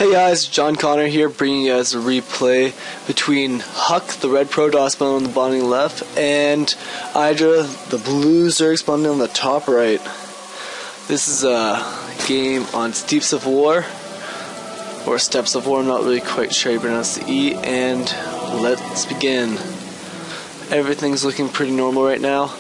Hey guys, John Conor here, bringing you guys a replay between HuK, the red pro dot spawn on the bottom left, and IdrA, the blue Zerg spawned on the top right. This is a game on Steppes of War, or Steppes of War, I'm not really quite sure how you pronounce the E, and let's begin. Everything's looking pretty normal right now.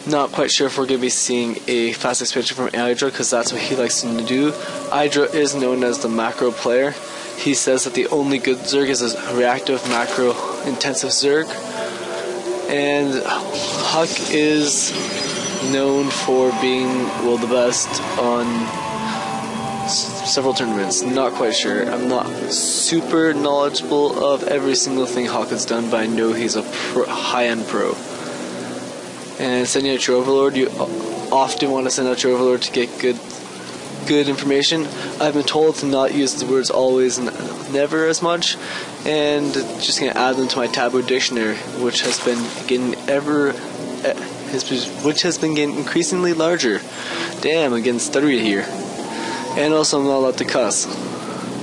Not quite sure if we're going to be seeing a fast expansion from IdrA, because that's what he likes to do. IdrA is known as the macro player. He says that the only good Zerg is a reactive, macro, intensive Zerg. And HuK is known for being, well, the best on several tournaments. Not quite sure. I'm not super knowledgeable of every single thing HuK has done, but I know he's a high-end pro. And sending out your overlord, you often want to send out your overlord to get good information. I've been told to not use the words always and never as much, and just gonna add them to my taboo dictionary, which has been getting increasingly larger. Damn, I'm getting stuttery here. And also, I'm not allowed to cuss.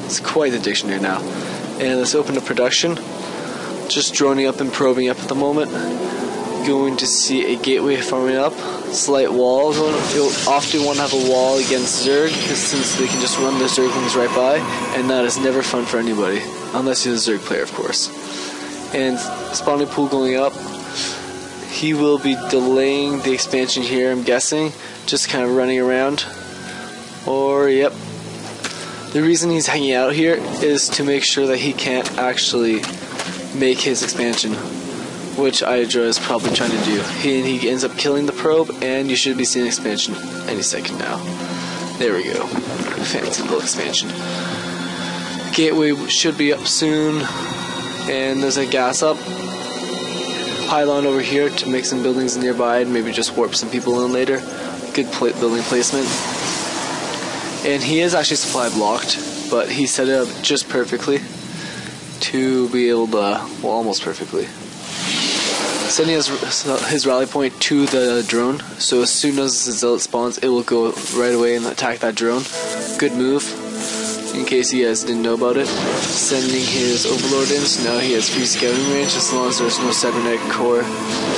It's quite the dictionary now. And let's open up production. Just droning up and probing up at the moment. Going to see a gateway farming up, slight wall going. You'll often want to have a wall against Zerg, because since they can just run their Zerglings right by, and that is never fun for anybody, unless you're a Zerg player, of course. And spawning pool going up. He will be delaying the expansion here, I'm guessing, just kind of running around. Or, yep. The reason he's hanging out here is to make sure that he can't actually make his expansion, which IdrA is probably trying to do. He ends up killing the probe, and you should be seeing expansion any second now. There we go. Fancy little expansion. Gateway should be up soon, and there's a gas up. Pylon over here to make some buildings nearby, and maybe just warp some people in later. Good building placement. And he is actually supply blocked, but he set it up just perfectly to be able to, well, almost perfectly. Sending his rally point to the drone, so as soon as the zealot spawns, it will go right away and attack that drone. Good move, in case you guys didn't know about it. Sending his overlord in, so now he has free scouting range. As long as there's no cybernetic core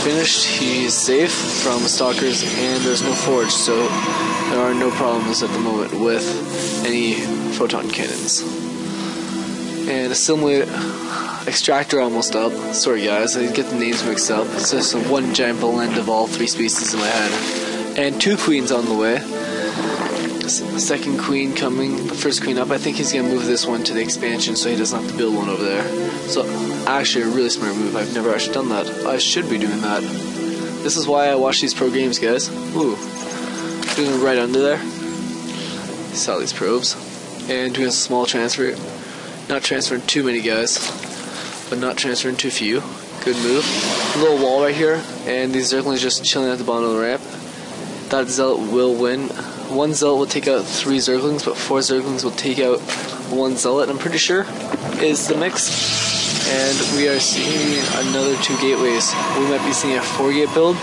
finished, he's safe from stalkers, and there's no forge, so there are no problems at the moment with any photon cannons. And assimilate extractor almost up. Sorry guys, I get the names mixed up. It's just one giant blend of all three species in my head. And two queens on the way. Second queen coming, the first queen up. I think he's going to move this one to the expansion so he doesn't have to build one over there. So actually a really smart move. I've never actually done that. I should be doing that. This is why I watch these pro games, guys. Ooh. Doing it right under there. Saw these probes. And doing a small transfer. Not transferring too many guys, but not transferring too few. Good move. A little wall right here, and these Zerglings just chilling at the bottom of the ramp. That Zealot will win. One Zealot will take out 3 Zerglings, but 4 Zerglings will take out 1 Zealot, I'm pretty sure, is the mix. And we are seeing another 2 gateways. We might be seeing a 4-gate build,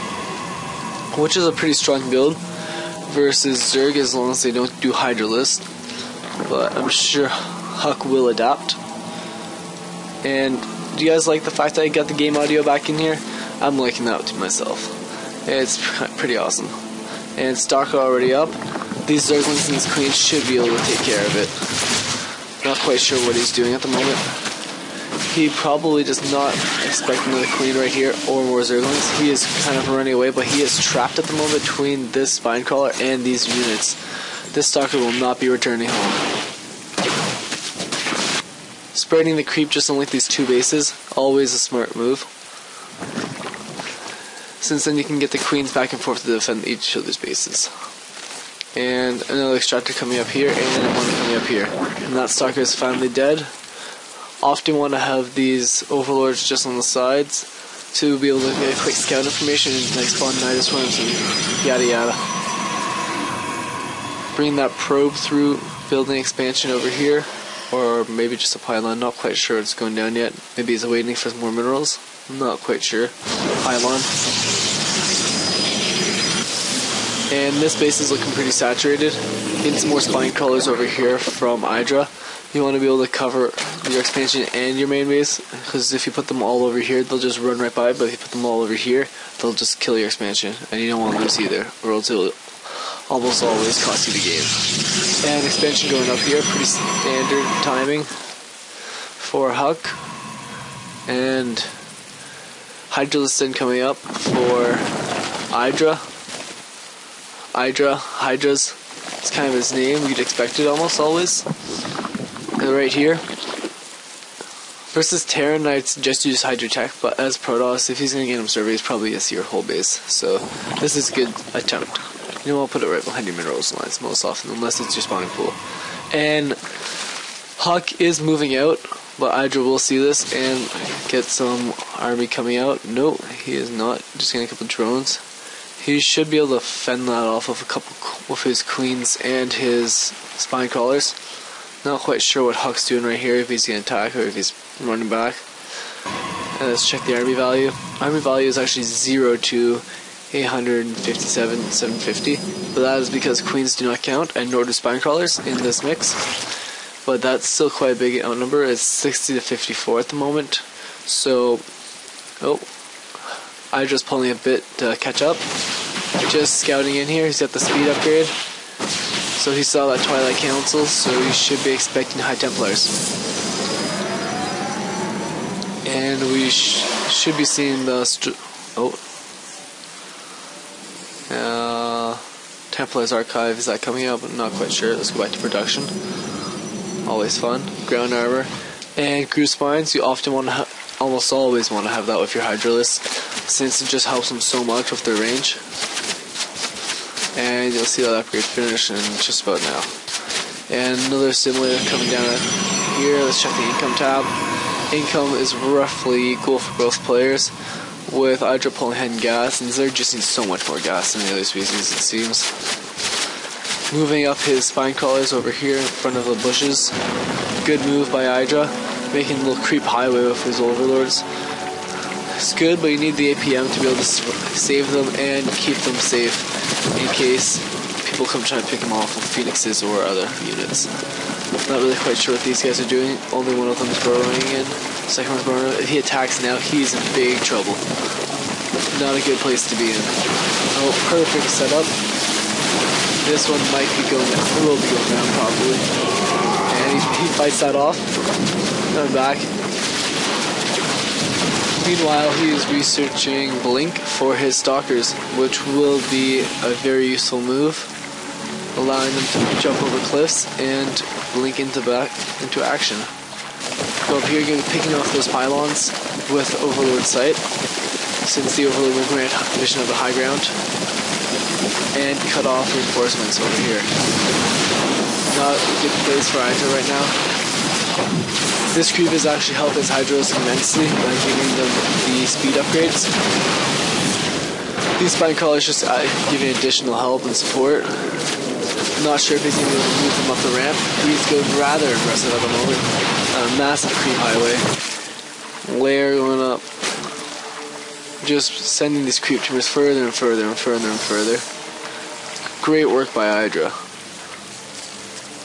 which is a pretty strong build, versus Zerg, as long as they don't do Hydra list. But I'm sure HuK will adapt. And do you guys like the fact that I got the game audio back in here? I'm liking that to myself. It's pretty awesome. And Stalker already up. These Zerglings and these queens should be able to take care of it. Not quite sure what he's doing at the moment. He probably does not expect another queen right here or more Zerglings. He is kind of running away, but he is trapped at the moment between this Spinecrawler and these units. This Stalker will not be returning home. Spreading the creep just on like these 2 bases, always a smart move. Since then you can get the queens back and forth to defend each of these bases. And another extractor coming up here, and one coming up here. And that stalker is finally dead. Often want to have these overlords just on the sides to be able to get quick scout information and like spawn Nidus worms and yada yada. Bring that probe through, building expansion over here. Or maybe just a pylon, not quite sure it's going down yet. Maybe he's waiting for more minerals. I'm not quite sure. Pylon. And this base is looking pretty saturated. Getting some more spine crawlers over here from IdrA. You want to be able to cover your expansion and your main base, because if you put them all over here, they'll just run right by, but if you put them all over here, they'll just kill your expansion, and you don't want to lose either, or else it'll almost always cost you the game. And expansion going up here, pretty standard timing for HuK, and HydraListen coming up for Hydra's, it's kind of his name, you'd expect it almost always. And right here, versus Terran, I'd suggest you use Hydra Tech, but as Protoss, if he's going to get him surveys, probably is your whole base. So this is a good attempt. You know, I'll put it right behind your minerals lines most often, unless it's your spawning pool. And HuK is moving out, but Idra will see this and get some army coming out. No, he is not. Just getting a couple drones. He should be able to fend that off with a couple with his queens and his spine crawlers. Not quite sure what HuK's doing right here, if he's going to attack or if he's running back. And let's check the army value. Army value is actually 0 to 857, 750, but that is because queens do not count, and nor do spine crawlers in this mix. But that's still quite a big outnumber. It's 60 to 54 at the moment. So, Idra's pulling a bit to catch up. Just scouting in here. He's got the speed upgrade. So he saw that Twilight Council, so he should be expecting High Templars. And we should be seeing the Templars Archive. Is that coming out? I'm not quite sure. Let's go back to production. Always fun. Ground armor and crew spines. You often want to, almost always want to have that with your Hydralist, since it just helps them so much with their range. And you'll see that upgrade finish in just about now. And another simulator coming down here. Let's check the income tab. Income is roughly equal for both players, with Idra pulling ahead in gas, and they're just need so much more gas than the other species, it seems. Moving up his spine crawlers over here in front of the bushes. Good move by Idra, making a little creep highway with his overlords. It's good, but you need the APM to be able to save them and keep them safe in case people come trying to pick them off with phoenixes or other units. Not really quite sure what these guys are doing. Only one of them is burrowing in. Second one's burrowing. If he attacks now, he's in big trouble. Not a good place to be in. Oh, perfect setup. This one might be going down. It will be going down probably. And he fights that off. Coming back. Meanwhile, he is researching Blink for his stalkers, which will be a very useful move, allowing them to jump over cliffs and blink into action. So up here, you're going to be picking off those pylons with Overlord Sight, since the Overlord will grant vision of the high ground, and cut off reinforcements over here. Not a good place for Hydra right now. This creep has actually helped his Hydros immensely by giving them the speed upgrades. These spine crawlers just giving additional help and support. Not sure if he's going to be able to move them up the ramp. He's going rather aggressive at the moment. Massive creep highway. Layer going up. Just sending these creep timbers further and further and further and further. Great work by Idra.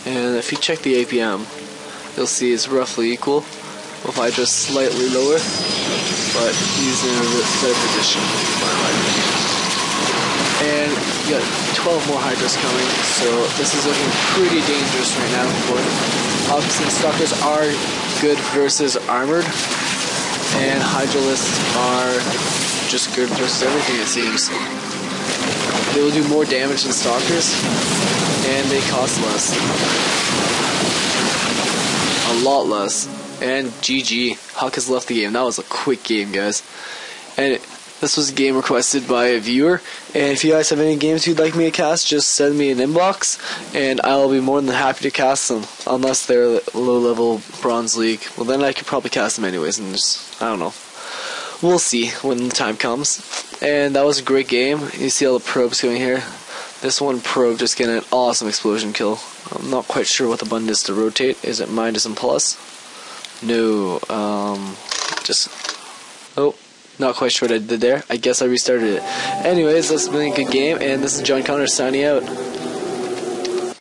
And if you check the APM, you'll see it's roughly equal, with Idra slightly lower, but he's in a better position, in my opinion. And you got 12 more Hydras coming, so this is looking pretty dangerous right now. Obviously, stalkers are good versus armored, and Hydralists are just good versus everything, it seems. They will do more damage than stalkers, and they cost less. A lot less. And GG. HuK has left the game. That was a quick game, guys. And this was a game requested by a viewer. And if you guys have any games you'd like me to cast, just send me an inbox, and I'll be more than happy to cast them. Unless they're low-level Bronze League. Well, then I could probably cast them anyways, and just, I don't know. We'll see when the time comes. And that was a great game. You see all the probes going here. This one probe just getting an awesome explosion kill. I'm not quite sure what the button is to rotate. Is it minus and plus? No, not quite sure what I did there. I guess I restarted it. Anyways, this has been a good game, and this is John Conor signing out.